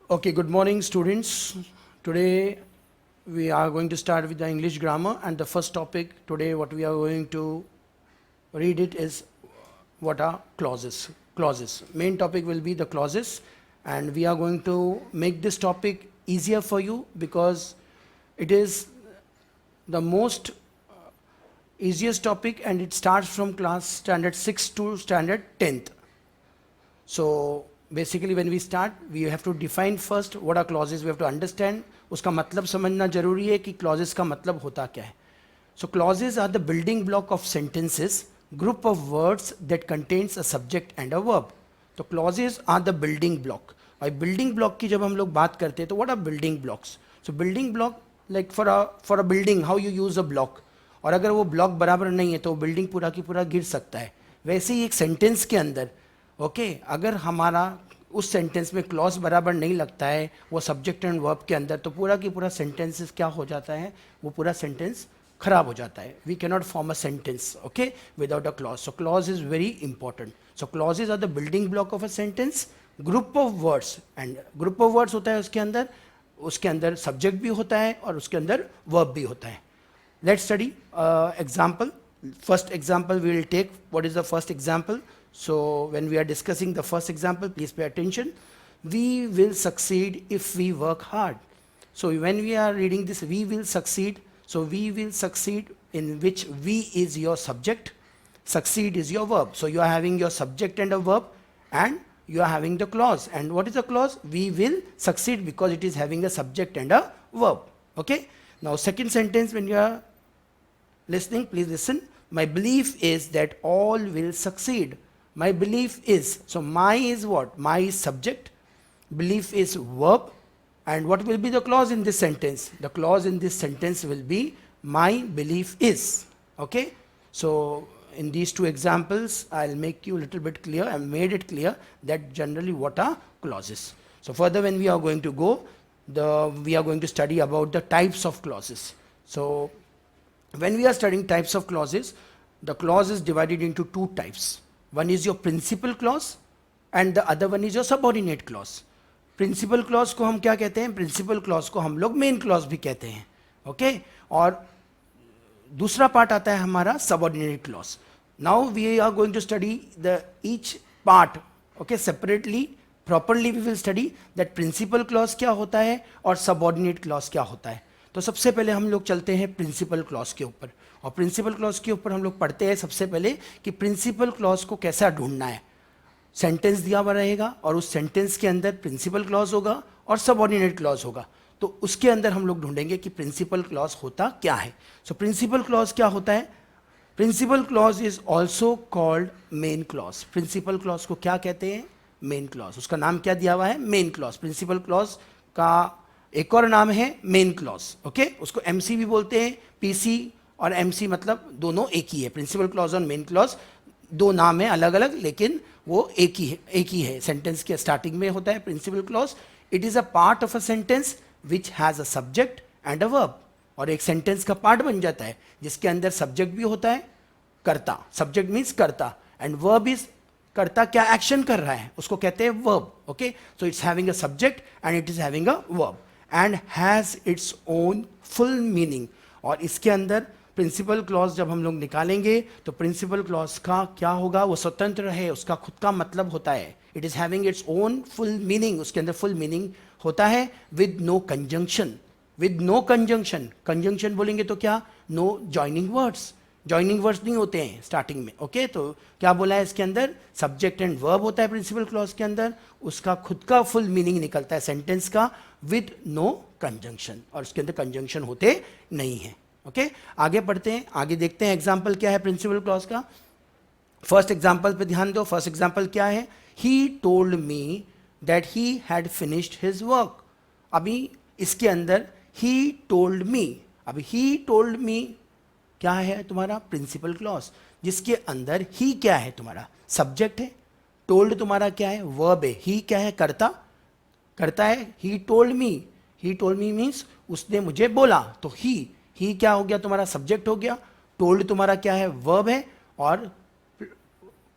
Okay, good morning, students. Today we are going to start with the English grammar, and the first topic today, what we are going to read it is what are clauses. Clauses. Main topic will be the clauses, and we are going to make this topic easier for you because it is the most easiest topic, and it starts from class standard 6 to standard 10th. So basically when we start, we have to define first what are clauses. We have to understand उसका मतलब समझना जरूरी है कि clauses का मतलब होता क्या है. So clauses are the building block of sentences, group of words that contains a subject and a verb. तो clauses are the building block. और building block की जब हम लोग बात करते हैं तो what are building blocks? So building block like for a building how you use a block. और अगर वो ब्लॉक बराबर नहीं है तो बिल्डिंग पूरा की पूरा गिर सकता है. वैसे ही एक सेंटेंस के अंदर अगर हमारा उस सेंटेंस में क्लॉज बराबर नहीं लगता है वो सब्जेक्ट एंड वर्ब के अंदर, तो पूरा की पूरा सेंटेंसेस क्या हो जाता है, वो पूरा सेंटेंस खराब हो जाता है. We can not form a sentence without a clause. So clause is very important. So clauses are the building block of a sentence. Group of words, and group of words होता है उसके अंदर subject भी होता है और उसके अंदर वर्ब भी होता है. Let's study example. First example we will take. What is the first example? So when we are discussing the first example, please pay attention. We will succeed if we work hard. So when we are reading this, we will succeed. So we will succeed, in which we is your subject, succeed is your verb. So you are having your subject and a verb, and you are having the clause. And what is the clause? We will succeed, because it is having a subject and a verb. Okay. Now second sentence, when you are listening, please listen. My belief is that all will succeed. My belief is, so my is what? My is subject, belief is verb, and what will be the clause in this sentence? The clause in this sentence will be my belief is. Okay. So in these two examples I'll make you a little bit clear. I made it clear that generally what are clauses. So further when we are going to go, we are going to study about the types of clauses. So when we are studying types of clauses, the clause is divided into two types. One is your principal clause and the other one is your subordinate clause. Principal clause को हम क्या कहते हैं? Principal clause को हम लोग main clause भी कहते हैं. Okay? और दूसरा part आता है हमारा subordinate clause. Now we are going to study each part. Okay? Separately, properly we will study that principal clause क्या होता है और subordinate clause क्या होता है. तो सबसे पहले हम लोग चलते हैं प्रिंसिपल क्लॉज के ऊपर, और प्रिंसिपल क्लॉज के ऊपर हम लोग पढ़ते हैं सबसे पहले कि प्रिंसिपल क्लॉज को कैसा ढूंढना है. सेंटेंस दिया हुआ रहेगा और उस सेंटेंस के अंदर प्रिंसिपल क्लॉज होगा और सबऑर्डिनेट क्लॉज होगा. तो उसके अंदर हम लोग ढूंढेंगे कि प्रिंसिपल क्लॉज होता क्या है. सो प्रिंसिपल क्लॉज क्या होता है? Principal clause is also called main clause. Principal clause को क्या कहते हैं? Main clause. उसका नाम क्या दिया हुआ है? Main clause. प्रिंसिपल क्लॉज का एक और नाम है मेन क्लॉज. ओके. उसको एमसी भी बोलते हैं. पीसी और एमसी मतलब दोनों एक ही है. प्रिंसिपल क्लॉज और मेन क्लॉज दो नाम है अलग अलग, लेकिन वो एक ही है. सेंटेंस के स्टार्टिंग में होता है principal clause. It is a part of a sentence which has a subject and a verb. और एक सेंटेंस का पार्ट बन जाता है जिसके अंदर सब्जेक्ट भी होता है, कर्ता. सब्जेक्ट मीन्स कर्ता, एंड वर्ब इज कर्ता क्या एक्शन कर रहा है उसको कहते हैं verb. Okay. So it's having a subject and it is having a verb and has its own full meaning. और इसके अंदर प्रिंसिपल क्लॉज जब हम लोग निकालेंगे तो प्रिंसिपल क्लॉज का क्या होगा? वो स्वतंत्र है, उसका खुद का मतलब होता है. It is having its own full meaning. उसके अंदर फुल मीनिंग होता है with no conjunction. With no conjunction. Conjunction बोलेंगे तो क्या? No joining words. Joining words नहीं होते हैं स्टार्टिंग में. ओके. तो क्या बोला है इसके अंदर? सब्जेक्ट एंड वर्ब होता है प्रिंसिपल क्लॉज के अंदर. उसका खुद का फुल मीनिंग निकलता है सेंटेंस का विद नो कंजंक्शन, और उसके अंदर कंजंक्शन होते नहीं है. ओके. आगे पढ़ते हैं, आगे देखते हैं एग्जाम्पल क्या है प्रिंसिपल क्लॉज का. फर्स्ट एग्जाम्पल पे ध्यान दो. फर्स्ट एग्जाम्पल क्या है? He told me that he had finished his work. अभी इसके अंदर ही टोल्ड मी. अभी ही टोल्ड मी क्या है तुम्हारा? प्रिंसिपल क्लॉज, जिसके अंदर ही क्या है तुम्हारा? सब्जेक्ट है. टोल्ड तुम्हारा क्या है? वर्ब है. ही क्या है? कर्ता. करता है. He told me. He told me means उसने मुझे बोला. तो ही क्या हो गया तुम्हारा? सब्जेक्ट हो गया. टोल्ड तुम्हारा क्या है? वर्ब है. और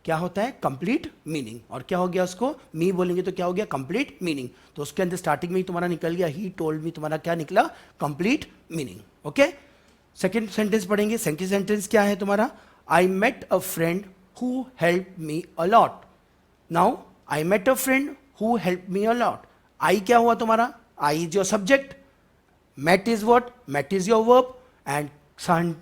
क्या होता है, कंप्लीट मीनिंग। और क्या हो गया उसको, मी बोलेंगे तो क्या हो गया, कंप्लीट मीनिंग। तो उसके अंदर स्टार्टिंग में ही तुम्हारा निकल गया ही टोल्ड मी, तुम्हारा क्या निकला, complete meaning. Okay, second sentence पढ़ेंगे। सेकेंड सेंटेंस क्या है तुम्हारा, I met a friend who help me a lot. Now I met a friend who help me a lot. I क्या हुआ तुम्हारा, I is your subject, met is what, met is your verb, and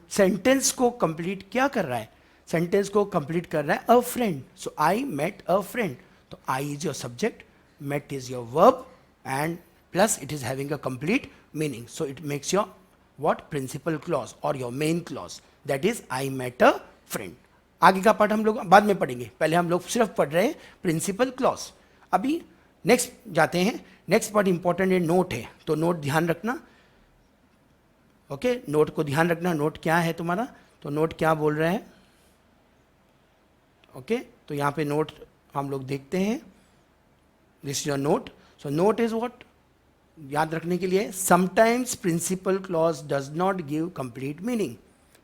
sentence को complete क्या कर रहा है, sentence को complete कर रहा है a friend. So I met a friend, तो I is your subject, met is your verb, and plus it is having a complete meaning. So it makes your what, principal clause और your main clause, that is I met a friend. आगे का part हम लोग बाद में पढ़ेंगे, पहले हम लोग सिर्फ पढ़ रहे हैं प्रिंसिपल क्लॉज। अभी नेक्स्ट जाते हैं। नेक्स्ट पार्ट इंपॉर्टेंट है, नोट है, तो नोट ध्यान रखना। ओके, नोट को ध्यान रखना। नोट क्या है तुम्हारा, तो नोट क्या बोल रहे हैं। ओके, तो यहाँ पे नोट हम लोग देखते हैं, this is your note. So note is what, याद रखने के लिए, sometimes principal clause does not give complete meaning.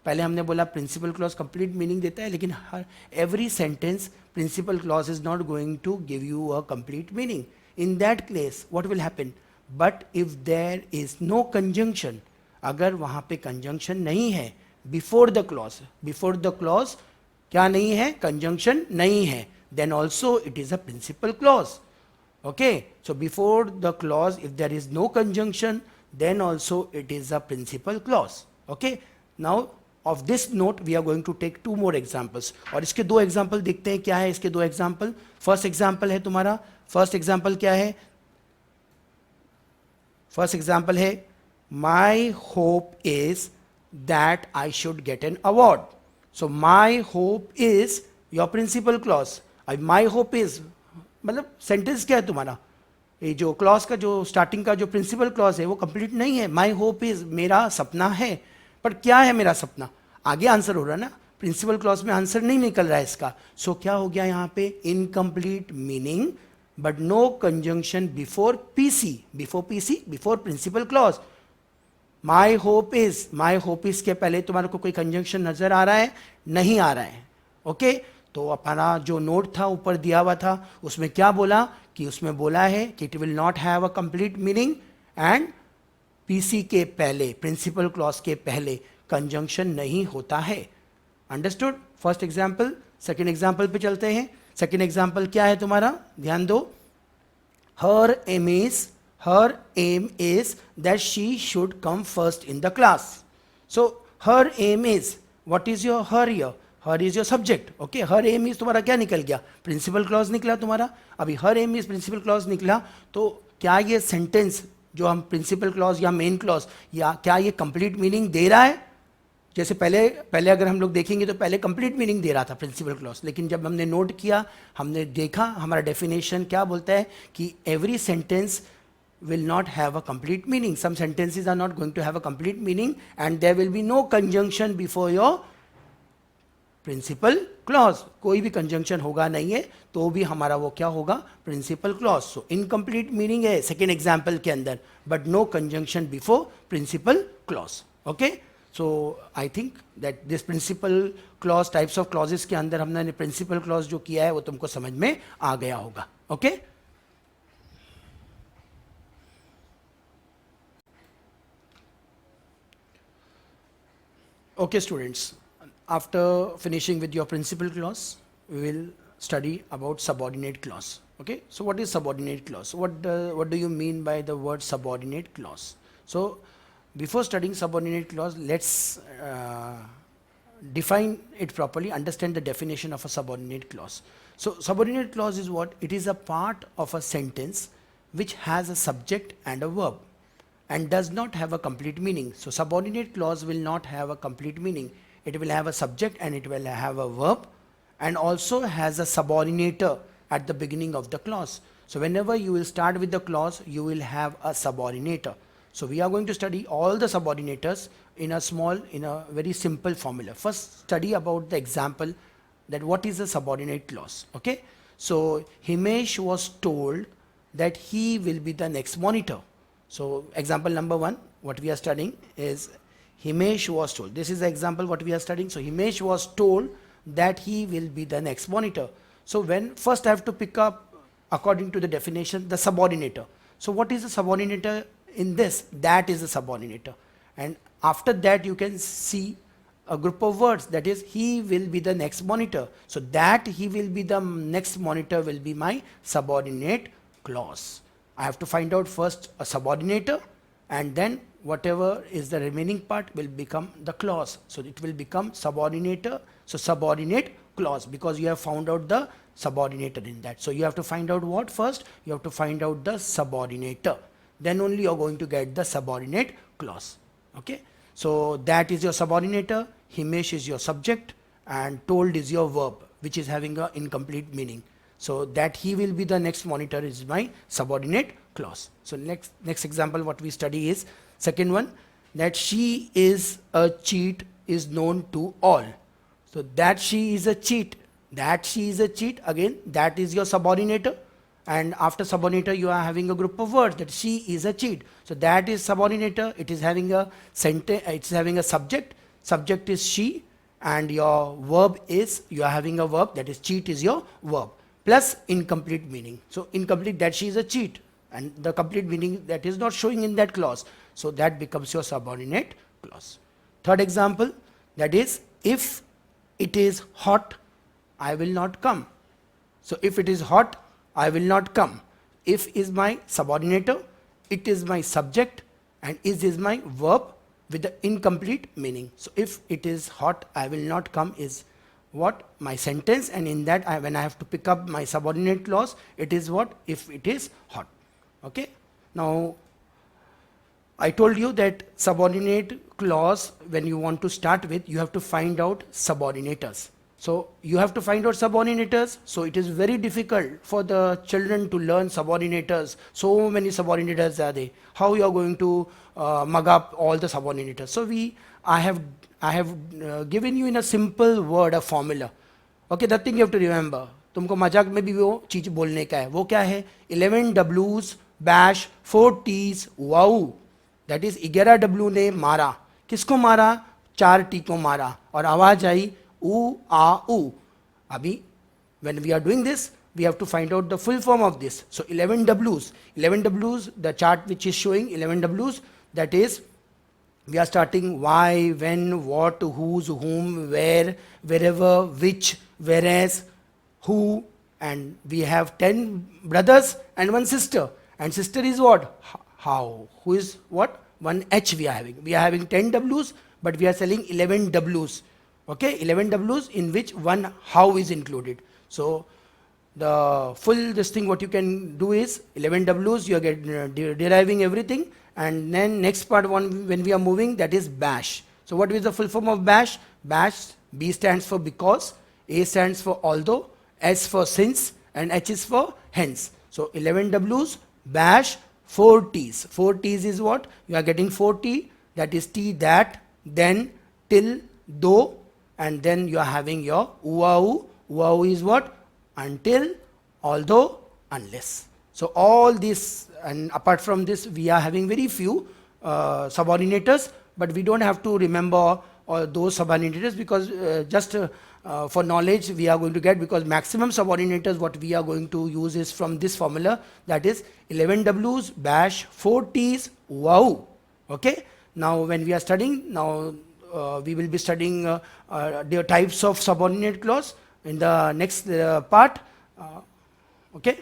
पहले हमने बोला प्रिंसिपल क्लॉज कंप्लीट मीनिंग देता है, लेकिन हर every sentence principal clause is not going to give you a complete meaning. In that case what will happen, but if there is no conjunction, अगर वहां पे कंजंक्शन नहीं है before the clause, before the clause क्या नहीं है, conjunction नहीं है, then also it is a principal clause. Okay, so before the clause, if there is no conjunction, then also it is a principal clause. Okay, now of this note we are going to take two more examples. और इसके दो example देखते हैं, क्या है इसके दो example. First example है तुम्हारा, फर्स्ट एग्जाम्पल क्या है, फर्स्ट एग्जाम्पल है my hope is that I should get an award. So my hope is your principal clause. अब माई होप इज मतलब सेंटेंस क्या है तुम्हारा, ये जो क्लॉज का जो स्टार्टिंग का जो प्रिंसिपल क्लॉज है वो कंप्लीट नहीं है। माई होप इज, मेरा सपना है, पर क्या है मेरा सपना, आगे आंसर हो रहा है ना, प्रिंसिपल क्लॉज में आंसर नहीं निकल रहा है इसका। सो क्या हो गया यहाँ पे, incomplete meaning but no conjunction before PC, before PC, before principal clause. My hope is के पहले तुम्हारे को कोई कंजंक्शन नजर आ रहा है, नहीं आ रहा है। ओके, तो अपना जो नोट था ऊपर दिया हुआ था, उसमें क्या बोला कि उसमें बोला है कि it will not have a complete meaning and PC के पहले, प्रिंसिपल क्लॉज के पहले कंजंक्शन नहीं होता है। Understood first example. Second example पे चलते हैं। सेकेंड एग्जाम्पल क्या है तुम्हारा, ध्यान दो। Her aim is that she should come first in the class. So her aim is, what is your her your, her is your subject. Okay, her aim is तुम्हारा क्या निकल गया, प्रिंसिपल क्लॉज निकला तुम्हारा। अभी her aim is principal clause निकला, तो क्या ये सेंटेंस जो हम प्रिंसिपल क्लॉज या मेन क्लॉज, या क्या ये कंप्लीट मीनिंग दे रहा है। जैसे पहले अगर हम लोग देखेंगे तो पहले कंप्लीट मीनिंग दे रहा था प्रिंसिपल क्लॉज, लेकिन जब हमने नोट किया, हमने देखा हमारा डेफिनेशन क्या बोलता है कि every sentence will not have a complete meaning. Some sentences are not going to have a complete meaning and there will be no conjunction before your principal clause. कोई भी कंजंक्शन होगा नहीं है तो भी हमारा वो क्या होगा, principal clause. So incomplete meaning है सेकेंड एग्जाम्पल के अंदर, but no conjunction before principal clause. Okay, so I think that this principal clause, types of clauses के अंदर हमने प्रिंसिपल क्लॉज जो किया है वो तुमको समझ में आ गया होगा। Okay, okay students, after finishing with your principal clause, we will study about subordinate clause. Okay, so what is subordinate clause, what do you mean by the word subordinate clause? So before studying subordinate clause, let's define it properly, understand the definition of a subordinate clause. So subordinate clause is what, it is a part of a sentence which has a subject and a verb and does not have a complete meaning. So subordinate clause will not have a complete meaning. It will have a subject and it will have a verb and also has a subordinator at the beginning of the clause. So whenever you will start with the clause, you will have a subordinator. So we are going to study all the subordinators in a very simple formula. First study about the example, that what is a subordinate clause. Okay, so Himesh was told that he will be the next monitor. So example number 1, what we are studying is Himesh was told. This is the example what we are studying. So Himesh was told that he will be the next monitor. So when first I have to pick up, according to the definition, the subordinator. So what is the subordinator in this? That is the subordinator. And after that you can see a group of words, that is he will be the next monitor. So that he will be the next monitor will be my subordinate clause. I have to find out first a subordinator, and then whatever is the remaining part will become the clause. So it will become subordinator, so subordinate clause, because you have found out the subordinator in that. So you have to find out what first? You have to find out the subordinator. Then only you are going to get the subordinate clause. Okay. So that is your subordinator, Himesh is your subject, and told is your verb, which is having an incomplete meaning. So that he will be the next monitor is my subordinate clause. So next example what we study is second one, that she is a cheat is known to all. So that she is a cheat, again that is your subordinator, and after subordinator you are having a group of words that she is a cheat. So that is subordinator, it is having a sentence, it's having a subject is she, and your verb is, you are having a verb, that is cheat is your verb, plus incomplete meaning. So incomplete, that she is a cheat, and the complete meaning that is not showing in that clause. So that becomes your subordinate clause. Third example, that is if it is hot, I will not come. So if it is hot, I will not come. If is my subordinator, it is my subject, and is my verb with the incomplete meaning. So if it is hot, I will not come is what? My sentence, and in that when I have to pick up my subordinate clause, it is what? If it is hot. Okay. Now I told you that subordinate clause, when you want to start with, you have to find out subordinators. So you have to find out subordinators. So it is very difficult for the children to learn subordinators. So many subordinators are there. How you are going to mug up all the subordinators? So I have given you in a simple word a formula. Okay, that thing you have to remember. तुमको मजाक में भी वो चीज बोलने का है. वो क्या है? 11 W's bash 4 T's wow. That is 11 W ने मारा. किसको मारा? 4 T को मारा. और आवाज आई U, A, U. Abhi, when we are doing this, we have to find out the full form of this. So 11 W's, the chart which is showing 11 W's, that is, we are starting why, when, what, whose, whom, where, wherever, which, whereas, who, and we have 10 brothers and 1 sister. And sister is what? How. Who is what? 1 H we are having. We are having 10 W's, but we are selling 11 W's. Okay, 11 W's in which 1 how is included. So the full this thing what you can do is 11 W's, you are deriving everything, and then next part one when we are moving, that is bash. So what is the full form of bash? Bash, B stands for because, A stands for although, S for since, and H is for hence. So 11 W's, bash, 4 T's. 4 T's is what? You are getting 4 T, that is T, that, then, till, though, and then you are having your uau. Uau is what? Until, although, unless. So all this, and apart from this, we are having very few subordinators, but we don't have to remember all those subordinators, because just for knowledge we are going to get, because maximum subordinators what we are going to use is from this formula, that is 11 W's, bash, 4 T's, wow. Okay. Now when we are studying, now we will be studying the types of subordinate clause in the next part. Okay.